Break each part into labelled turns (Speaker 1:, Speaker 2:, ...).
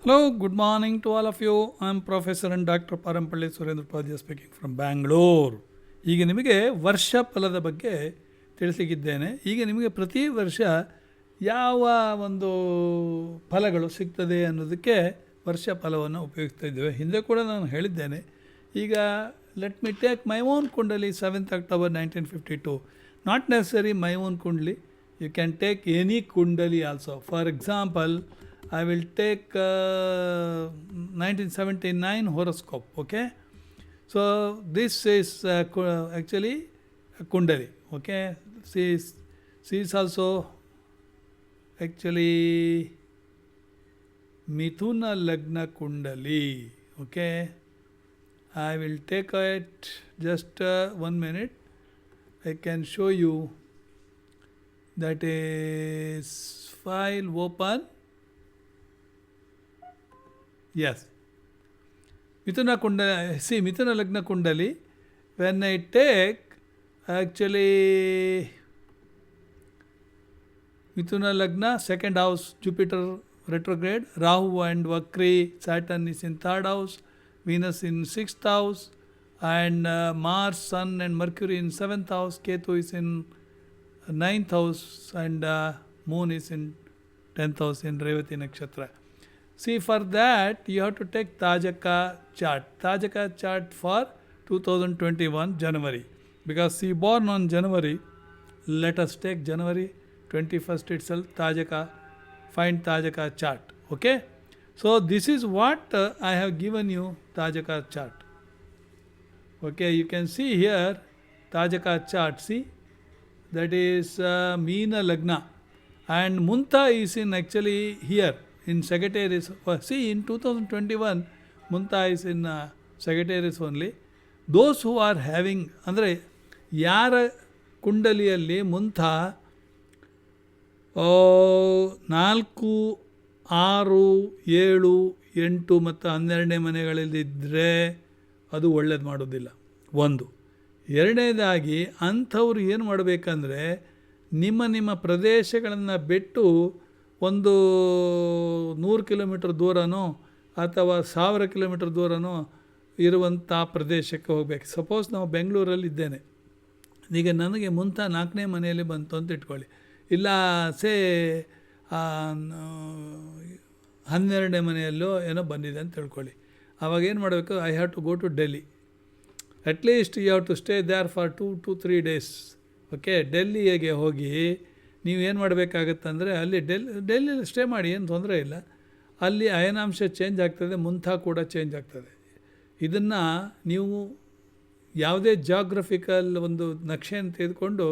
Speaker 1: Hello, good morning to all of you. I am Professor and Dr. Parampalli Surendra Upadhyay speaking from Bangalore. ಈಗ ನಿಮಗೆ ವರ್ಷ ಫಲದ ಬಗ್ಗೆ ತಿಳಿಸಲಿಕ್ಕಿದ್ದೇನೆ. ಈಗ ನಿಮಗೆ ಪ್ರತಿ ವರ್ಷ ಯಾವ ಒಂದು ಫಲಗಳು ಸಿಗ್ತದೆ ಅನ್ನೋದಕ್ಕೆ ವರ್ಷ ಫಲವನ್ನು ಉಪಯೋಗಿಸ್ತಾ ಇದ್ದೇವೆ. ಹಿಂದೆ ಕೂಡ ನಾನು ಹೇಳಿದ್ದೇನೆ. ಈಗ let me take my own kundali 7th October 1952. Not necessary my own kundali. You can take any kundali also. For example, I will take 1979 horoscope. Okay, so this is actually a kundali. Okay, she is also actually Mithuna Lagna Kundali. Okay, I will take it just 1 minute. I can show you. That is file open. Yes, Mithuna Kundali. See, Mithuna Lagna Kundali. When I take actually Mithuna Lagna, second house, Jupiter retrograde, Rahu and Vakri, Saturn is in third house, Venus in sixth house, and Mars, Sun and Mercury in seventh house, Ketu is in ninth house, and moon is in 10th house in Revati Nakshatra. See, for that you have to take Tajaka chart. Tajaka chart for 2021 January. Because she born on January, let us take January 21st itself, Tajaka, find Tajaka chart. Okay? So this is what I have given you, Tajaka chart. Okay, you can see here Tajaka chart. See? That is Meena Lagna, and Munta is in actually here in Sagittarius. See, in 2021 Munta is in Sagittarius only. Those who are having ಅಂದರೆ ಯಾರ ಕುಂಡಲಿಯಲ್ಲಿ ಮುಂತ 4, 6, 7, 8 ಮತ್ತು 12ನೇ ಮನೆಗಳಲ್ಲಿದ್ದರೆ ಅದು ಒಳ್ಳೇದು ಮಾಡೋದಿಲ್ಲ. ಒಂದು. ಎರಡನೇದಾಗಿ ಅಂಥವ್ರು ಏನು ಮಾಡಬೇಕಂದ್ರೆ ನಿಮ್ಮ ಪ್ರದೇಶಗಳನ್ನು ಬಿಟ್ಟು ಒಂದು 100 ಕಿಲೋಮೀಟ್ರ್ ದೂರನೋ ಅಥವಾ 1000 ಕಿಲೋಮೀಟ್ರ್ ದೂರನೋ ಇರುವಂಥ ಪ್ರದೇಶಕ್ಕೆ ಹೋಗಬೇಕು. ಸಪೋಸ್ ನಾವು ಬೆಂಗಳೂರಲ್ಲಿ ಇದ್ದೇನೆ, ಈಗ ನನಗೆ ಮುಂತ 4ನೇ ಮನೆಯಲ್ಲಿ ಬಂತು ಅಂತ ಇಟ್ಕೊಳ್ಳಿ, ಇಲ್ಲ ಸೇ 12ನೇ ಮನೆಯಲ್ಲೋ ಏನೋ ಬಂದಿದೆ ಅಂತ ತಿಳ್ಕೊಳ್ಳಿ. ಆವಾಗ ಏನು ಮಾಡಬೇಕು? I have to go to Delhi. At least you have to stay there for 2 to 3 days. Okay, ಡೆಲ್ಲಿಗೆ ಹೋಗಿ ನೀವು ಏನು ಮಾಡಬೇಕಾಗತ್ತಂದರೆ ಅಲ್ಲಿ ಡೆಲ್ಲಿಲಿ ಸ್ಟೇ ಮಾಡಿ, ಏನು ತೊಂದರೆ ಇಲ್ಲ. ಅಲ್ಲಿ ಅಯನಾಂಶ ಚೇಂಜ್ ಆಗ್ತದೆ, ಮುಂತ ಕೂಡ ಚೇಂಜ್ ಆಗ್ತದೆ. ಇದನ್ನು ನೀವು ಯಾವುದೇ ಜಾಗ್ರಫಿಕಲ್ ಒಂದು ನಕ್ಷೆಯನ್ನು ತೆಗೆದುಕೊಂಡು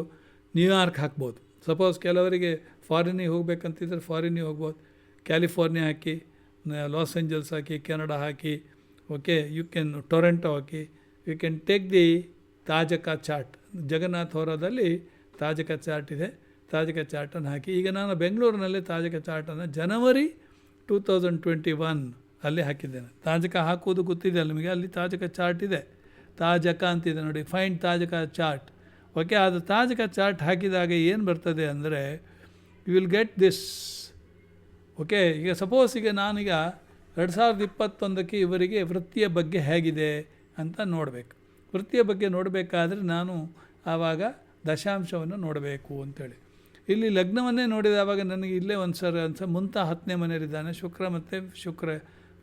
Speaker 1: ನ್ಯೂಯಾರ್ಕ್ ಹಾಕ್ಬೋದು. ಸಪೋಸ್ ಕೆಲವರಿಗೆ ಫಾರಿನಿಗೆ ಹೋಗ್ಬೇಕಂತಿದ್ರೆ ಫಾರಿನಿಗೆ ಹೋಗ್ಬೋದು. ಕ್ಯಾಲಿಫೋರ್ನಿಯಾ ಹಾಕಿ, ಲಾಸ್ ಏಂಜಲ್ಸ್ ಹಾಕಿ, ಕೆನಡಾ ಹಾಕಿ, ಓಕೆ, ಯು ಕ್ಯಾನ್ ಟೊರೆಂಟೊ ಹಾಕಿ. You can take the tajaka chart. Jagannath ಹೊರದಲ್ಲಿ ತಾಜಕ ಚಾರ್ಟ್ ಇದೆ, ತಾಜಕ ಚಾರ್ಟನ್ನು ಹಾಕಿ. ಈಗ ನಾನು ಬೆಂಗಳೂರಿನಲ್ಲಿ ತಾಜಕ ಚಾರ್ಟನ್ನು ಜನವರಿ 2021 ಅಲ್ಲಿ ಹಾಕಿದ್ದೇನೆ. ತಾಜಕ ಹಾಕುವುದು ಗೊತ್ತಿದೆ ಅಲ್ಲ ನಿಮಗೆ, ಅಲ್ಲಿ ತಾಜಕ ಚಾರ್ಟ್ ಇದೆ, ತಾಜಕ ಅಂತಿದೆ ನೋಡಿ, ಫೈಂಡ್ ತಾಜಕ ಚಾರ್ಟ್. ಓಕೆ, ಅದು ತಾಜಕ ಚಾರ್ಟ್ ಹಾಕಿದಾಗ ಏನು ಬರ್ತದೆ ಅಂದರೆ you will get this. Okay, ಈಗ ಸಪೋಸ್ ಈಗ ನಾನೀಗ 2021ಕ್ಕೆ ಇವರಿಗೆ ವೃತ್ತಿಯ ಬಗ್ಗೆ ಹೇಗಿದೆ ಅಂತ ನೋಡಬೇಕು. ವೃತ್ತಿಯ ಬಗ್ಗೆ ನೋಡಬೇಕಾದ್ರೆ ನಾನು ಆವಾಗ ದಶಾಂಶವನ್ನು ನೋಡಬೇಕು ಅಂಥೇಳಿ. ಇಲ್ಲಿ ಲಗ್ನವನ್ನೇ ನೋಡಿದಾವಾಗ ನನಗೆ ಇಲ್ಲೇ ಒಂದು ಸಲ ಮುಂತ 10ನೇ ಮನೆಯಲ್ಲಿದ್ದಾನೆ, ಶುಕ್ರ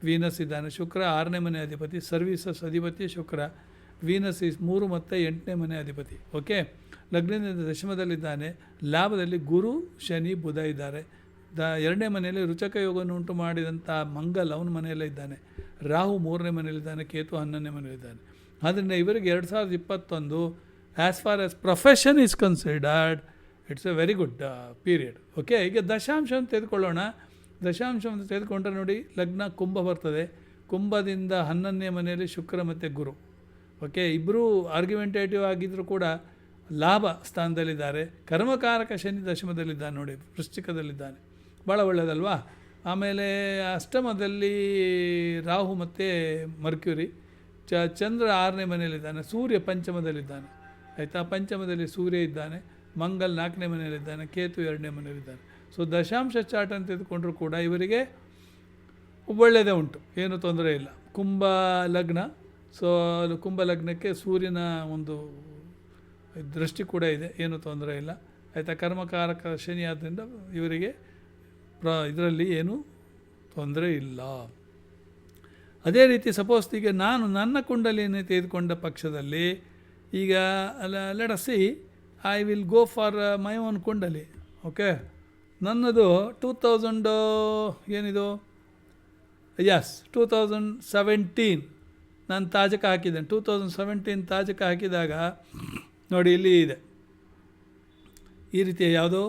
Speaker 1: ವೀನಸ್ ಇದ್ದಾನೆ. ಶುಕ್ರ 6ನೇ ಮನೆ ಅಧಿಪತಿ, ಸರ್ವೀಸಸ್ ಅಧಿಪತಿ ಶುಕ್ರ. ವೀನಸ್ ಇಸ್ 3 ಮತ್ತು 8ನೇ ಮನೆ ಅಧಿಪತಿ. ಓಕೆ, ಲಗ್ನದಿಂದ ದಶಮದಲ್ಲಿದ್ದಾನೆ. ಲಾಭದಲ್ಲಿ ಗುರು, ಶನಿ, ಬುಧ ಇದ್ದಾರೆ. 2ನೇ ಮನೆಯಲ್ಲಿ ರುಚಕ ಯೋಗವನ್ನು ಉಂಟು ಮಾಡಿದಂಥ ಮಂಗಲ್ ಅವನ ಮನೆಯಲ್ಲೇ ಇದ್ದಾನೆ. ರಾಹು 3ನೇ ಮನೆಯಲ್ಲಿದ್ದಾನೆ, ಕೇತು 11ನೇ ಮನೆಯಲ್ಲಿದ್ದಾನೆ. ಆದ್ದರಿಂದ ಇವರಿಗೆ 2021 as for as profession is considered it's A very good period. Okay, ಈಗ ದಶಾಂಶವನ್ನು ತೆಗೆದುಕೊಳ್ಳೋಣ. ದಶಾಂಶವನ್ನು ತೆಗೆದುಕೊಂಡ್ರೆ ನೋಡಿ, ಲಗ್ನ ಕುಂಭ ಬರ್ತದೆ. ಕುಂಭದಿಂದ 11ನೇ ಮನೆಯಲ್ಲಿ ಶುಕ್ರ ಮತ್ತು ಗುರು. ಓಕೆ, ಇಬ್ಬರೂ ಆರ್ಗ್ಯುಮೆಂಟೇಟಿವ್ ಆಗಿದ್ದರೂ ಕೂಡ ಲಾಭ ಸ್ಥಾನದಲ್ಲಿದ್ದಾರೆ. ಕರ್ಮಕಾರಕ ಶನಿ ದಶಮದಲ್ಲಿದ್ದಾನೆ ನೋಡಿ, ವೃಶ್ಚಿಕದಲ್ಲಿದ್ದಾನೆ, ಭಾಳ ಒಳ್ಳೆಯದಲ್ವಾ. ಆಮೇಲೆ ಅಷ್ಟಮದಲ್ಲಿ ರಾಹು ಮತ್ತು ಮರ್ಕ್ಯುರಿ. ಚಂದ್ರ 6ನೇ ಮನೆಯಲ್ಲಿದ್ದಾನೆ. ಸೂರ್ಯ ಪಂಚಮದಲ್ಲಿದ್ದಾನೆ, ಆಯಿತಾ. ಪಂಚಮದಲ್ಲಿ ಸೂರ್ಯ ಇದ್ದಾನೆ. ಮಂಗಲ್ 4ನೇ ಮನೆಯಲ್ಲಿದ್ದಾನೆ. ಕೇತು 2ನೇ ಮನೆಯಲ್ಲಿದ್ದಾನೆ. ಸೊ ದಶಾಂಶ ಚಾರ್ಟ್ ಅಂತ ತೆಗೆದುಕೊಂಡ್ರೂ ಕೂಡ ಇವರಿಗೆ ಒಳ್ಳೆಯದೇ ಉಂಟು, ಏನೂ ತೊಂದರೆ ಇಲ್ಲ. ಕುಂಭ ಲಗ್ನ, ಸೊ ಅದು ಕುಂಭ ಲಗ್ನಕ್ಕೆ ಸೂರ್ಯನ ಒಂದು ದೃಷ್ಟಿ ಕೂಡ ಇದೆ, ಏನೂ ತೊಂದರೆ ಇಲ್ಲ ಆಯಿತಾ. ಕರ್ಮಕಾರಕ ಶನಿ ಆದ್ದರಿಂದ ಇವರಿಗೆ ಇದರಲ್ಲಿ ಏನೂ ತೊಂದರೆ ಇಲ್ಲ. ಅದೇ ರೀತಿ ಸಪೋಸ್ ಈಗ ನಾನು ನನ್ನ ಕುಂಡಲಿಯನ್ನು ತೆಗೆದುಕೊಂಡ ಪಕ್ಷದಲ್ಲಿ ಈಗ let us see I will go for my own kundali. Okay, ನನ್ನದು 2000 ಏನಿದು 2017 ನಾನು ತಾಜಕ ಹಾಕಿದ್ದೇನೆ. 2017 ತಾಜಕ ಹಾಕಿದಾಗ ನೋಡಿ ಇಲ್ಲಿ ಇದೆ ಈ ರೀತಿಯ ಯಾವುದೋ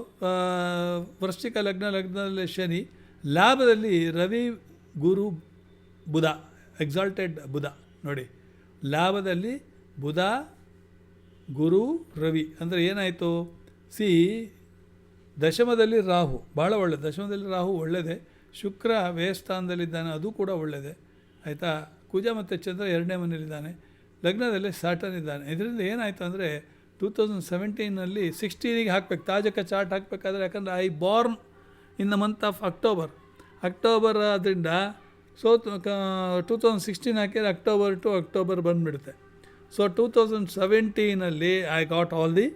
Speaker 1: ವೃಶ್ಚಿಕ ಲಗ್ನದಲ್ಲಿ ಶನಿ, ಲಾಭದಲ್ಲಿ ರವಿ ಗುರು ಬುಧ, ಎಕ್ಸಾಲ್ಟೆಡ್ ಬುಧ ನೋಡಿ, ಲಾಭದಲ್ಲಿ ಬುಧ ಗುರು ರವಿ ಅಂದರೆ ಏನಾಯಿತು, ಸಿ ದಶಮದಲ್ಲಿ ರಾಹು ಭಾಳ ಒಳ್ಳೆಯದು, ದಶಮದಲ್ಲಿ ರಾಹು ಒಳ್ಳೆಯದೇ, ಶುಕ್ರ ವ್ಯಯಸ್ಥಾನದಲ್ಲಿದ್ದಾನೆ ಅದು ಕೂಡ ಒಳ್ಳೆಯದೇ ಆಯಿತಾ. ಕುಜ ಮತ್ತು ಚಂದ್ರ 2ನೇ ಮನೆಯಲ್ಲಿದ್ದಾನೆ, ಲಗ್ನದಲ್ಲಿ ಸಾಟನ್ ಇದ್ದಾನೆ. ಇದರಿಂದ ಏನಾಯಿತು ಅಂದರೆ 2017ನಲ್ಲಿ 16ಗೆ ಹಾಕಬೇಕು, ತಾಜಕ ಚಾರ್ಟ್ ಹಾಕಬೇಕಾದ್ರೆ, ಯಾಕಂದರೆ I born in the month of October ಆದ್ದರಿಂದ ಸೊ 2016 ಹಾಕಿದರೆ ಅಕ್ಟೋಬರ್ ಟು ಅಕ್ಟೋಬರ್ ಬಂದುಬಿಡುತ್ತೆ. ಸೊ 2017ನಲ್ಲಿ I got all the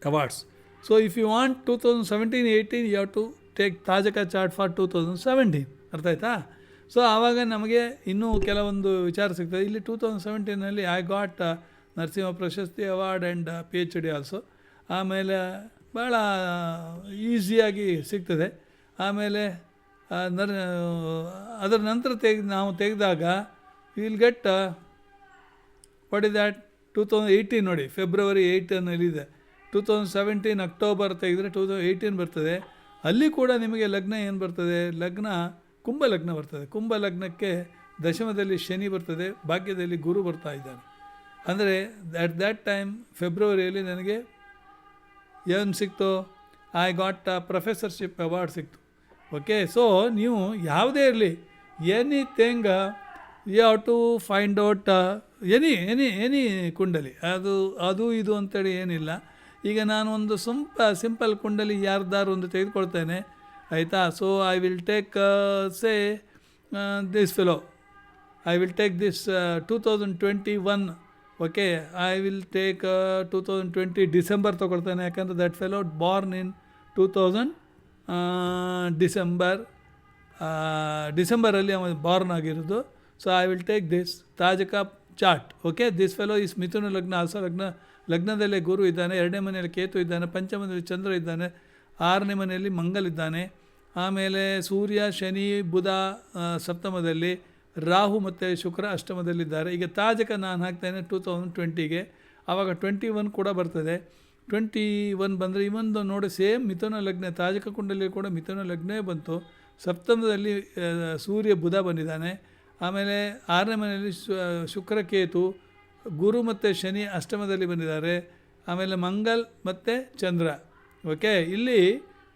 Speaker 1: awards. So if you want 2017-18 you have to take tajaka chart for 2017, ಅರ್ಥ ಆಯ್ತಾ. ಸೊ ಆವಾಗ ನಮಗೆ ಇನ್ನೂ ಕೆಲವೊಂದು ವಿಚಾರ ಸಿಗ್ತದೆ. ಇಲ್ಲಿ 2017ನಲ್ಲಿ ಐ ಗಾಟ್ ನರಸಿಂಹ ಪ್ರಶಸ್ತಿ ಅವಾರ್ಡ್ ಆ್ಯಂಡ್ PhD ಆಲ್ಸೋ. ಆಮೇಲೆ ಭಾಳ ಈಸಿಯಾಗಿ ಸಿಗ್ತದೆ. ಆಮೇಲೆ ಅದರ ನಂತರ ನಾವು ತೆಗೆದಾಗ will get what is that 2018 ನೋಡಿ, ಫೆಬ್ರವರಿ 8ನಲ್ಲಿದೆ. 2017 ಅಕ್ಟೋಬರ್ ತೆಗೆದರೆ 2018 ಬರ್ತದೆ. ಅಲ್ಲಿ ಕೂಡ ನಿಮಗೆ ಲಗ್ನ ಏನು ಬರ್ತದೆ, ಲಗ್ನ ಕುಂಭ ಲಗ್ನ ಬರ್ತದೆ. ಕುಂಭ ಲಗ್ನಕ್ಕೆ ದಶಮದಲ್ಲಿ ಶನಿ ಬರ್ತದೆ, ಭಾಗ್ಯದಲ್ಲಿ ಗುರು ಬರ್ತಾ ಇದ್ದಾನೆ. ಅಂದರೆ ಅಟ್ ದ್ಯಾಟ್ ಟೈಮ್ ಫೆಬ್ರವರಿಯಲ್ಲಿ ನನಗೆ ಏನು ಸಿಕ್ತು, ಐ ಗಾಟ್ ಪ್ರೊಫೆಸರ್ಶಿಪ್ ಅವಾರ್ಡ್ ಸಿಕ್ತು. ಓಕೆ, ಸೊ ನೀವು ಯಾವುದೇ ಇರಲಿ, anything you have to find out any kundali, ಅದು ಇದು ಅಂತೇಳಿ ಏನಿಲ್ಲ. ಈಗ ನಾನು ಒಂದು ಸಿಂಪಲ್ ಕುಂಡಲಿ ಯಾರ್ದಾರು ಒಂದು ತೆಗೆದುಕೊಳ್ತೇನೆ ಆಯಿತಾ. So I will take say this fellow, I will take this 2021. Okay, I will take 2020 December ತೊಗೊಳ್ತೇನೆ, ಯಾಕಂದರೆ ದಟ್ ಫೆಲೋ ಬಾರ್ನ್ ಇನ್ 2000 ಡಿಸೆಂಬರಲ್ಲಿ ಅವನು ಬಾರ್ನ್ ಆಗಿರೋದು. So I will take this tajaka chart. Okay, this fellow is Mithuna lagna also. ಲಗ್ನದಲ್ಲೇ ಗುರು ಇದ್ದಾನೆ, 2ನೇ ಮನೆಯಲ್ಲಿ ಕೇತು ಇದ್ದಾನೆ, ಪಂಚಮದಲ್ಲಿ ಚಂದ್ರ ಇದ್ದಾನೆ, 6ನೇ ಮನೆಯಲ್ಲಿ ಮಂಗಲಿದ್ದಾನೆ. ಆಮೇಲೆ ಸೂರ್ಯ ಶನಿ ಬುಧ ಸಪ್ತಮದಲ್ಲಿ, ರಾಹು ಮತ್ತು ಶುಕ್ರ ಅಷ್ಟಮದಲ್ಲಿದ್ದಾರೆ. ಈಗ ತಾಜಕ ನಾನು ಹಾಕ್ತೇನೆ 2020ಗೆ, ಆವಾಗ 21 ಕೂಡ ಬರ್ತದೆ. 21 ಬಂದರೆ ಇವೊಂದು ನೋಡಿ ಸೇಮ್ ಮಿಥುನ ಲಗ್ನ, ತಾಜಕ ಕುಂಡಲಿ ಕೂಡ ಮಿಥುನ ಲಗ್ನೇ ಬಂತು. ಸಪ್ತಮದಲ್ಲಿ ಸೂರ್ಯ ಬುಧ ಬಂದಿದ್ದಾನೆ. ಆಮೇಲೆ 6ನೇ ಮನೆಯಲ್ಲಿ ಶುಕ್ರ ಕೇತು, ಗುರು ಮತ್ತು ಶನಿ ಅಷ್ಟಮದಲ್ಲಿ ಬಂದಿದ್ದಾರೆ. ಆಮೇಲೆ ಮಂಗಲ್ ಮತ್ತು ಚಂದ್ರ. ಓಕೆ, ಇಲ್ಲಿ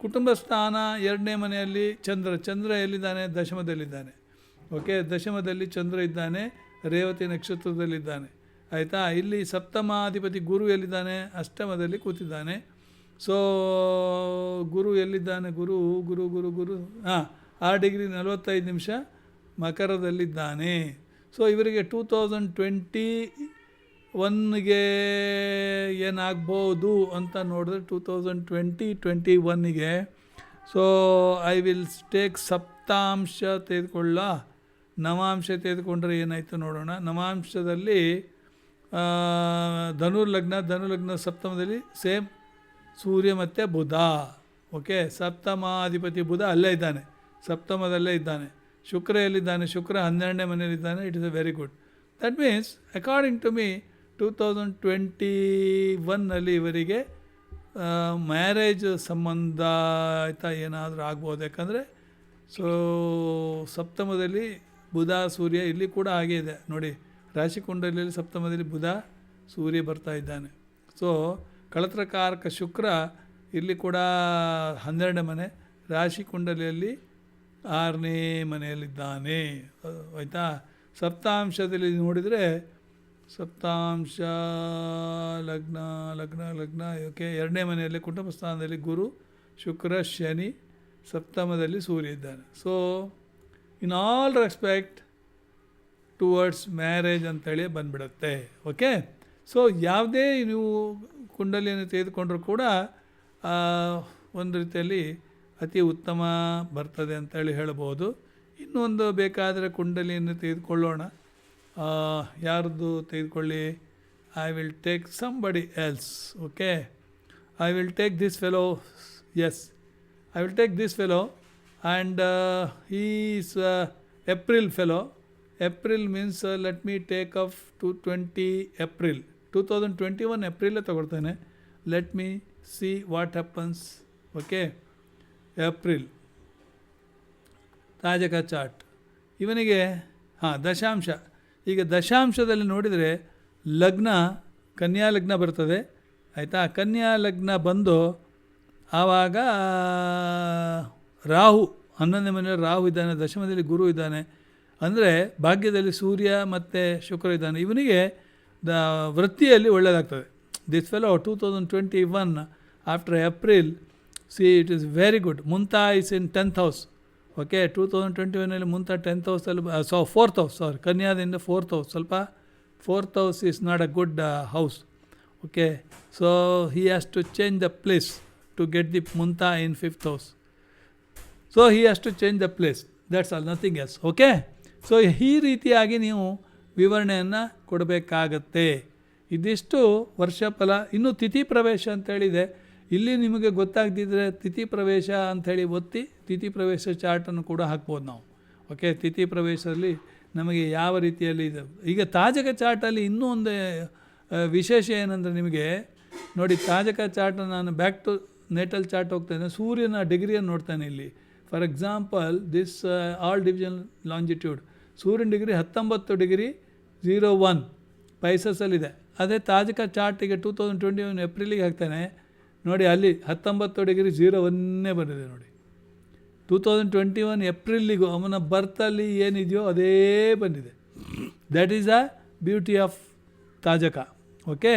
Speaker 1: ಕುಟುಂಬ ಸ್ಥಾನ 2ನೇ ಮನೆಯಲ್ಲಿ ಚಂದ್ರ ಎಲ್ಲಿದ್ದಾನೆ, ದಶಮದಲ್ಲಿದ್ದಾನೆ. ಓಕೆ, ದಶಮದಲ್ಲಿ ಚಂದ್ರ ಇದ್ದಾನೆ, ರೇವತಿ ನಕ್ಷತ್ರದಲ್ಲಿದ್ದಾನೆ ಆಯಿತಾ. ಇಲ್ಲಿ ಸಪ್ತಮಾಧಿಪತಿ ಗುರು ಎಲ್ಲಿದ್ದಾನೆ, ಅಷ್ಟಮದಲ್ಲಿ ಕೂತಿದ್ದಾನೆ. ಸೊ ಗುರು ಎಲ್ಲಿದ್ದಾನೆ, ಗುರು 6 ಡಿಗ್ರಿ 45 ನಿಮಿಷ ಮಕರದಲ್ಲಿದ್ದಾನೆ. ಸೊ ಇವರಿಗೆ 2021ಗೆ ಏನಾಗ್ಬೋದು ಅಂತ ನೋಡಿದ್ರೆ 2021ಗೆ ಸೊ ಐ ವಿಲ್ ಟೇಕ್ ಸಪ್ತಾಂಶ ತೆಗೆದುಕೊಳ್ಳ, ನವಾಂಶ ತೆಗೆದುಕೊಂಡ್ರೆ ಏನಾಯಿತು ನೋಡೋಣ. ನವಾಂಶದಲ್ಲಿ ಧನುರ್ಲಗ್ನ ಸಪ್ತಮದಲ್ಲಿ ಸೇಮ್ ಸೂರ್ಯ ಮತ್ತು ಬುಧ. ಓಕೆ, ಸಪ್ತಮಾಧಿಪತಿ ಬುಧ ಅಲ್ಲೇ ಇದ್ದಾನೆ, ಸಪ್ತಮದಲ್ಲೇ ಇದ್ದಾನೆ. ಶುಕ್ರ ಎಲ್ಲಿದ್ದಾನೆ, ಶುಕ್ರ 12ನೇ ಮನೆಯಲ್ಲಿದ್ದಾನೆ. It is a very good. That means according to me 2021ನಲ್ಲಿ ಇವರಿಗೆ ಮ್ಯಾರೇಜ್ ಸಂಬಂಧ ಆಯಿತಾ ಏನಾದರೂ ಆಗ್ಬೋದು. ಯಾಕಂದರೆ ಸೊ ಸಪ್ತಮದಲ್ಲಿ ಬುಧ ಸೂರ್ಯ, ಇಲ್ಲಿ ಕೂಡ ಹಾಗೇ ಇದೆ ನೋಡಿ, ರಾಶಿ ಕುಂಡಲಿಯಲ್ಲಿ ಸಪ್ತಮದಲ್ಲಿ ಬುಧ ಸೂರ್ಯ ಬರ್ತಾ ಇದ್ದಾನೆ. ಸೊ ಕಳತ್ರಕಾರಕ ಶುಕ್ರ ಇಲ್ಲಿ ಕೂಡ 12ನೇ ಮನೆ, ರಾಶಿ ಕುಂಡಲಿಯಲ್ಲಿ 6ನೇ ಮನೆಯಲ್ಲಿದ್ದಾನೆ ಆಯಿತಾ. ಸಪ್ತಾಂಶದಲ್ಲಿ ನೋಡಿದರೆ ಸಪ್ತಾಂಶ ಲಗ್ನ ಓಕೆ, 2ನೇ ಮನೆಯಲ್ಲಿ ಕುಟುಂಬ ಸ್ಥಾನದಲ್ಲಿ ಗುರು, ಶುಕ್ರ, ಶನಿ, ಸಪ್ತಮದಲ್ಲಿ ಸೂರ್ಯ ಇದ್ದಾನೆ. So in all respect towards marriage ಅಂತೇಳಿ ಬಂದುಬಿಡುತ್ತೆ. ಓಕೆ, ಸೊ ಯಾವುದೇ ನೀವು ಕುಂಡಲಿಯನ್ನು ತೆಗೆದುಕೊಂಡ್ರೂ ಕೂಡ ಒಂದು ರೀತಿಯಲ್ಲಿ ಅತಿ ಉತ್ತಮ ಬರ್ತದೆ ಅಂತೇಳಿ ಹೇಳ್ಬೋದು. ಇನ್ನೊಂದು ಬೇಕಾದರೆ ಕುಂಡಲಿಯನ್ನು ತೆಗೆದುಕೊಳ್ಳೋಣ. ಯಾರ್ದು ತೆಗೆದುಕೊಳ್ಳಿ? I will take somebody else. Okay, I will take this fellow. Yes, I will take this fellow and he is April fellow. April means let me take of 20 April 2021 ಏಪ್ರಿಲೇ ತಗೊಳ್ತೇನೆ. Let me see what happens. Okay, April ತಾಜಕ chart ಇವನಿಗೆ ದಶಾಂಶ. ಈಗ ದಶಾಂಶದಲ್ಲಿ ನೋಡಿದರೆ ಲಗ್ನ ಕನ್ಯಾ ಲಗ್ನ ಬರ್ತದೆ, ಆಯಿತಾ. ಕನ್ಯಾ ಲಗ್ನ ಬಂದು ಆವಾಗ ರಾಹು 11ನೇ ಮನೆಯಲ್ಲಿ ರಾಹು ಇದ್ದಾನೆ, ದಶಮದಲ್ಲಿ ಗುರು ಇದ್ದಾನೆ, ಅಂದರೆ ಭಾಗ್ಯದಲ್ಲಿ ಸೂರ್ಯ ಮತ್ತು ಶುಕ್ರ ಇದ್ದಾನೆ. ಇವನಿಗೆ ವೃತ್ತಿಯಲ್ಲಿ ಒಳ್ಳೆಯದಾಗ್ತದೆ. This fellow 2021 after April, see it is very good. ಮುಂತಾ is in 10th house. Okay, 2021 ಮುಂತಾ 10th ಹೌಸಲ್ಲಿ 4th ಹೌಸ್, ಕನ್ಯಾದಿಂದ 4th ಹೌಸ್. ಸ್ವಲ್ಪ 4th house is not a good house. Okay, so he has to change the place to get the ಮುಂತಾ in 5th house. So he has to change the place, that's all, nothing else. Okay, so ಈ ರೀತಿಯಾಗಿ ನೀವು ವಿವರಣೆಯನ್ನು ಕೊಡಬೇಕಾಗತ್ತೆ. ಇದಿಷ್ಟು ವರ್ಷ ಫಲ. ಇನ್ನು ತಿಥಿ ಪ್ರವೇಶ ಅಂತೇಳಿದೆ. ಇಲ್ಲಿ ನಿಮಗೆ ಗೊತ್ತಾಗದಿದ್ದರೆ ತಿಥಿ ಪ್ರವೇಶ ಅಂಥೇಳಿ ಒತ್ತಿ ತಿಥಿ ಪ್ರವೇಶ ಚಾರ್ಟನ್ನು ಕೂಡ ಹಾಕ್ಬೋದು ನಾವು. ಓಕೆ, ತಿಥಿ ಪ್ರವೇಶದಲ್ಲಿ ನಮಗೆ ಯಾವ ರೀತಿಯಲ್ಲಿ ಇದೆ. ಈಗ ತಾಜಕ ಚಾರ್ಟಲ್ಲಿ ಇನ್ನೂ ಒಂದು ವಿಶೇಷ ಏನಂದರೆ ನಿಮಗೆ ನೋಡಿ, ತಾಜಕ ಚಾರ್ಟ್ ನಾನು ಬ್ಯಾಕ್ ಟು ನೇಟಲ್ ಚಾರ್ಟ್ ಹೋಗ್ತಾನೆ, ಸೂರ್ಯನ ಡಿಗ್ರಿಯನ್ನು ನೋಡ್ತಾನೆ ಇಲ್ಲಿ. For example this all division longitude, ಸೂರ್ಯನ ಡಿಗ್ರಿ 19 ಡಿಗ್ರಿ 01 ಪೈಸಸಲ್ಲಿದೆ. ಅದೇ ತಾಜಕ ಚಾರ್ಟಿಗೆ 2021 ಏಪ್ರಿಲಿಗೆ ಹಾಕ್ತಾನೆ ನೋಡಿ, ಅಲ್ಲಿ 19 ಡಿಗ್ರಿ 01 ಬಂದಿದೆ ನೋಡಿ. 2021 ಏಪ್ರಿಲಿಗೂ ಅವನ ಬರ್ತಲ್ಲಿ ಏನಿದೆಯೋ ಅದೇ ಬಂದಿದೆ. That is a beauty of ತಾಜಕ. ಓಕೆ,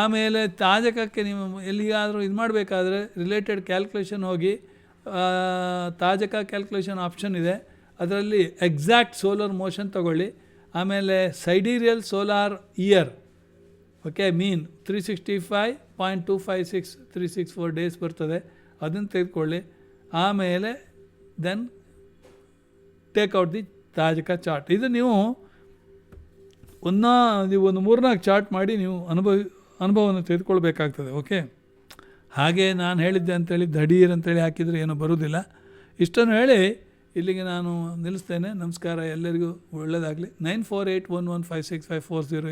Speaker 1: ಆಮೇಲೆ ತಾಜಕಕ್ಕೆ ನೀವು ಎಲ್ಲಿಗಾದರೂ ಇದು ಮಾಡಬೇಕಾದ್ರೆ ರಿಲೇಟೆಡ್ ಕ್ಯಾಲ್ಕುಲೇಷನ್ ಹೋಗಿ ತಾಜಕ ಕ್ಯಾಲ್ಕುಲೇಷನ್ ಆಪ್ಷನ್ ಇದೆ, ಅದರಲ್ಲಿ ಎಕ್ಸಾಕ್ಟ್ ಸೋಲಾರ್ ಮೋಷನ್ ತಗೊಳ್ಳಿ. ಆಮೇಲೆ ಸೈಡೀರಿಯಲ್ ಸೋಲಾರ್ ಇಯರ್, ಓಕೆ, ಮೀನ್ 365.256 364 ಡೇಸ್ ಬರ್ತದೆ, ಅದನ್ನು ತೆಗೆದುಕೊಳ್ಳಿ. ಆಮೇಲೆ then Takeout the tajaka chart. ಇದು ನೀವು ಒಂದು 3-4 ಚಾರ್ಟ್ ಮಾಡಿ ನೀವು ಅನುಭವವನ್ನು ತೆಗೆದುಕೊಳ್ಬೇಕಾಗ್ತದೆ. ಓಕೆ, ಹಾಗೆ ನಾನು ಹೇಳಿದ್ದೆ ಅಂತೇಳಿ ದಡೀರ್ ಅಂತೇಳಿ ಹಾಕಿದರೆ ಏನೂ ಬರೋದಿಲ್ಲ. ಇಷ್ಟನ್ನು ಹೇಳಿ ಇಲ್ಲಿಗೆ ನಾನು ನಿಲ್ಲಿಸ್ತೇನೆ. ನಮಸ್ಕಾರ, ಎಲ್ಲರಿಗೂ ಒಳ್ಳೆಯದಾಗಲಿ. 9481156540